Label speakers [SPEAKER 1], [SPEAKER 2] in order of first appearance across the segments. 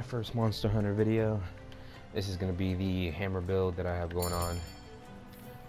[SPEAKER 1] my first Monster Hunter video. This is going to be the hammer build that I have going on.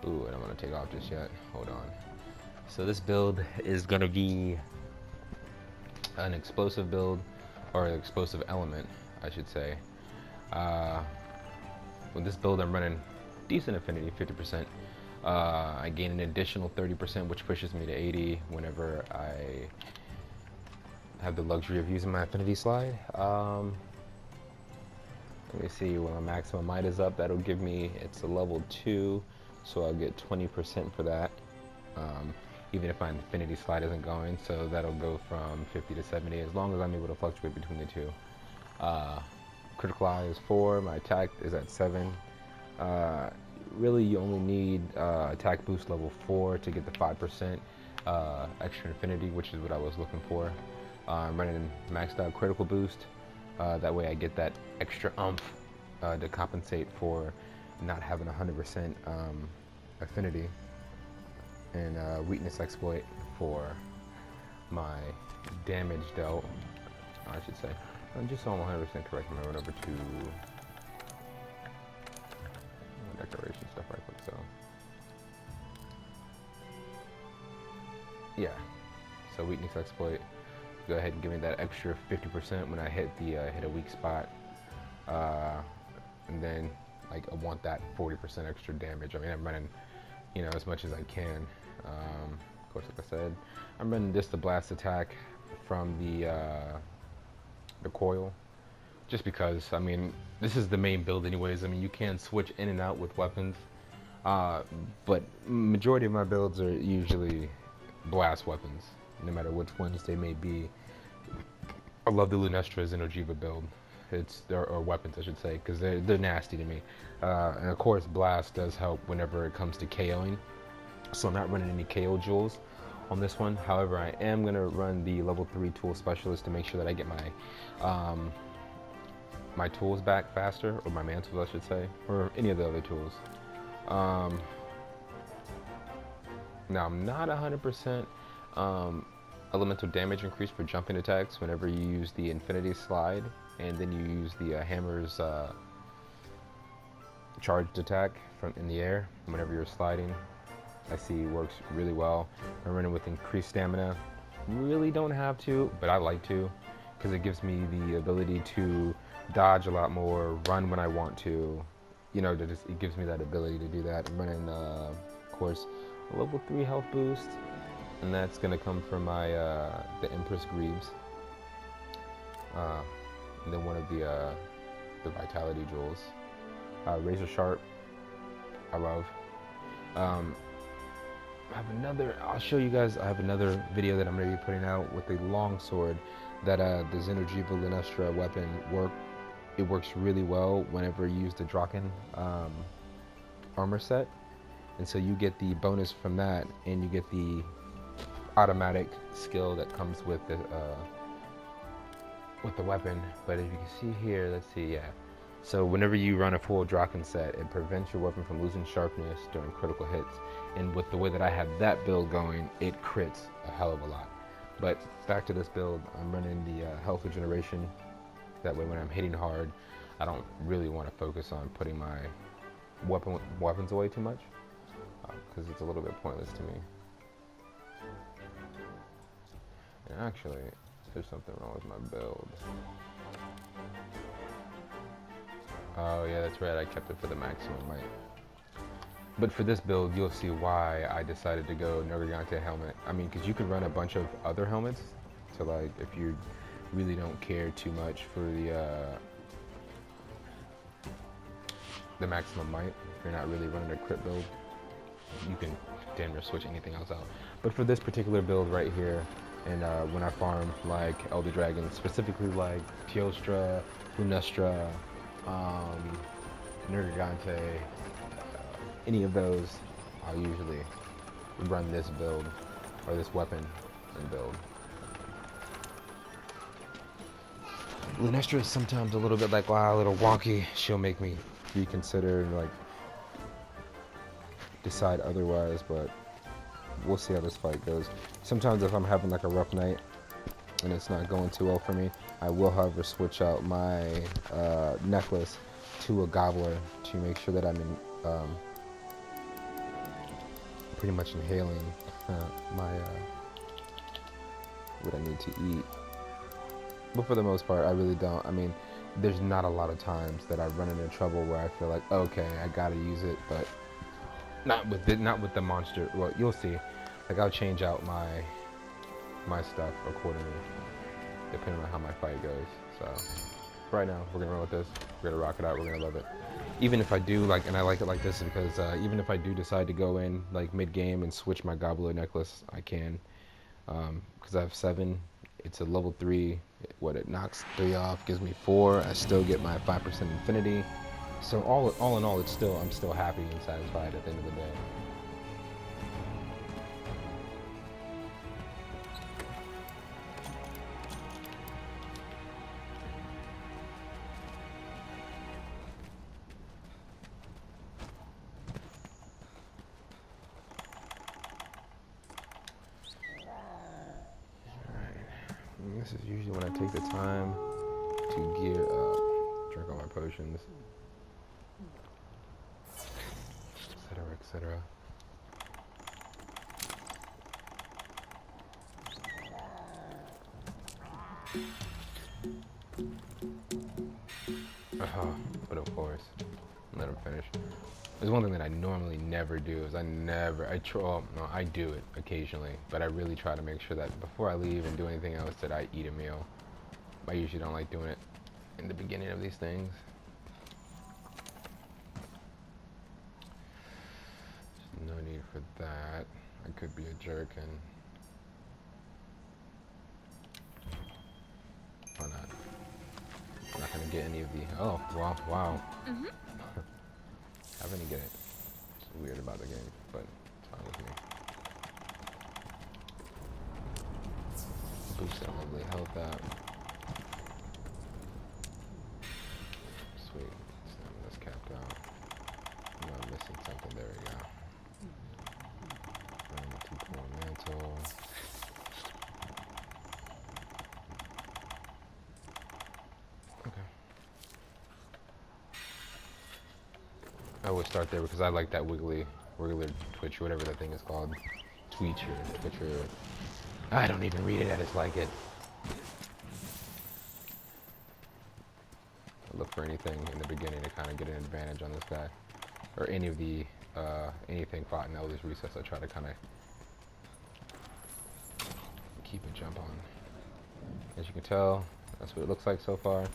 [SPEAKER 1] Ooh, and I'm going to take off just yet. Hold on. So this build is going to be an explosive build, or an explosive element, I should say. With this build, I'm running decent affinity, 50%. I gain an additional 30%, which pushes me to 80 whenever I have the luxury of using my affinity slide. Let me see, when my maximum might is up, that'll give me, it's a level 2, so I'll get 20% for that, even if my affinity slide isn't going, so that'll go from 50 to 70, as long as I'm able to fluctuate between the two. Critical eye is 4, my attack is at 7. Really, you only need attack boost level 4 to get the 5% extra infinity, which is what I was looking for. I'm running maxed out critical boost. That way I get that extra oomph to compensate for not having 100% affinity, and weakness exploit for my damage dealt, I should say. Just so I'm 100% correct, I'm going to run over to decoration stuff right quick. So yeah, so weakness exploit, go ahead and give me that extra 50% when I hit the hit a weak spot, and then like I want that 40% extra damage. I mean, I'm running, you know, as much as I can. Of course, like I said, I'm running just the blast attack from the coil, just because, I mean, this is the main build anyways. I mean, you can switch in and out with weapons, but majority of my builds are usually blast weapons, no matter which ones they may be. I love the Lunestra's Energiva build. Or weapons, I should say, because they're nasty to me. And of course, blast does help whenever it comes to KOing. So I'm not running any KO jewels on this one. However, I am gonna run the level 3 tool specialist to make sure that I get my my tools back faster, or my mantles, I should say, or any of the other tools. Now I'm not 100% elemental damage increase for jumping attacks whenever you use the infinity slide, and then you use the hammer's charged attack from in the air whenever you're sliding. I see it works really well. I'm running with increased stamina. Really don't have to, but I like to, because it gives me the ability to dodge a lot more, run when I want to. You know, it gives me that ability to do that. I'm running, of course, a level 3 health boost, and that's gonna come from my the Empress Greaves, and then one of the Vitality jewels. Razor Sharp, I love. I have another, I'll show you guys, I have another video that I'm going to be putting out with a long sword that the Energiva Lunestra weapon it works really well whenever you use the Draken armor set, and so you get the bonus from that, and you get the automatic skill that comes with the weapon. But if you can see here, let's see, yeah. So whenever you run a full Draken set, it prevents your weapon from losing sharpness during critical hits. And with the way that I have that build going, it crits a hell of a lot. But back to this build, I'm running the health regeneration. That way when I'm hitting hard, I don't really want to focus on putting my weapons away too much, because it's a little bit pointless to me. And actually, there's something wrong with my build. Oh yeah, that's right, I kept it for the maximum might. But for this build, you'll see why I decided to go Nergigante helmet. I mean, because you could run a bunch of other helmets, so like, if you really don't care too much for the maximum might, if you're not really running a crit build, you can damn near switch anything else out. But for this particular build right here, and when I farm like Elder Dragon, specifically like Teostra, Lunestra, Nergigante, any of those, I'll usually run this build, or this weapon and build. Lunestra is sometimes a little bit like, wow, a little wonky. She'll make me reconsider and like decide otherwise, but we'll see how this fight goes. Sometimes if I'm having like a rough night, and it's not going too well for me. I will, however, switch out my necklace to a gobbler to make sure that I'm pretty much inhaling my what I need to eat. But for the most part, I really don't. I mean, there's not a lot of times that I run into trouble where I feel like, okay, I gotta use it, but not with the monster. Well, you'll see. Like, I'll change out my stuff accordingly, depending on how my fight goes. So, right now, we're gonna run with this. We're gonna rock it out. We're gonna love it. Even if I do, like, and I like it like this because even if I do decide to go in like mid-game and switch my gobbler necklace, I can, because I have 7. It's a level 3. What, it knocks 3 off, gives me 4. I still get my 5% infinity. So all in all, I'm still happy and satisfied at the end of the day. This is usually when I take the time to gear up, drink all my potions, etc., etc. But of course, let him finish. There's one thing that I normally never do is I do it occasionally, but I really try to make sure that before I leave and do anything else that I eat a meal. I usually don't like doing it in the beginning of these things. There's no need for that. I could be a jerk and why not? I'm not gonna get any of the, oh, wow.
[SPEAKER 2] Mm-hmm.
[SPEAKER 1] I'm gonna get it. It's weird about the game, but it's fine with me. Boost that lovely health out. Sweet. Stamina's capped out. No, I'm missing something. There we go. Two-core mantle. Okay. I would start there because I like that wiggler twitch, whatever that thing is called. Twitcher. I don't even read it, I just like it. I look for anything in the beginning to kind of get an advantage on this guy. Or any of the, anything fought in Elder's Recess, I try to kind of keep a jump on. As you can tell, that's what it looks like so far.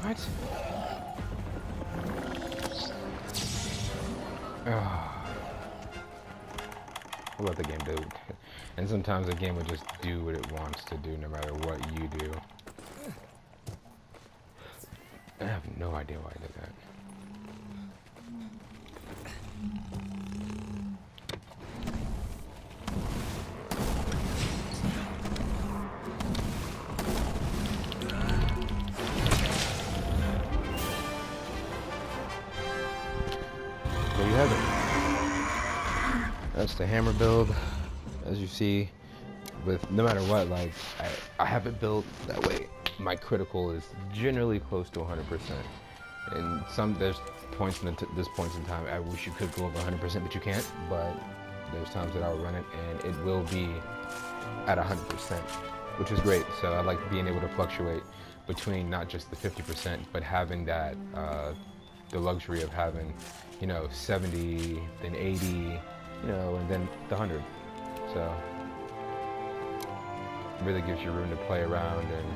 [SPEAKER 1] What? I'll let the game do it. And sometimes the game will just do what it wants to do no matter what you do. I have no idea why I did that. There you have it. That's the hammer build. As you see, with no matter what, like I have it built that way. My critical is generally close to 100%. And there's points in this points in time I wish you could go over 100%, but you can't. But there's times that I'll run it and it will be at 100%, which is great. So I like being able to fluctuate between not just the 50%, but having that the luxury of having, 70, then 80, and then the 100. So it really gives you room to play around, and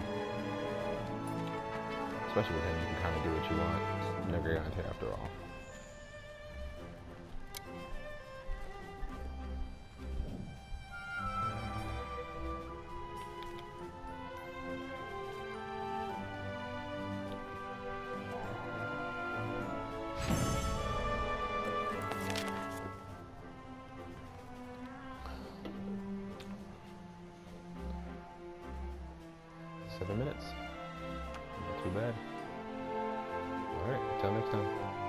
[SPEAKER 1] especially with him, you can kind of do what you want. It's never guaranteed after all. Minutes. Not too bad. Alright, until next time.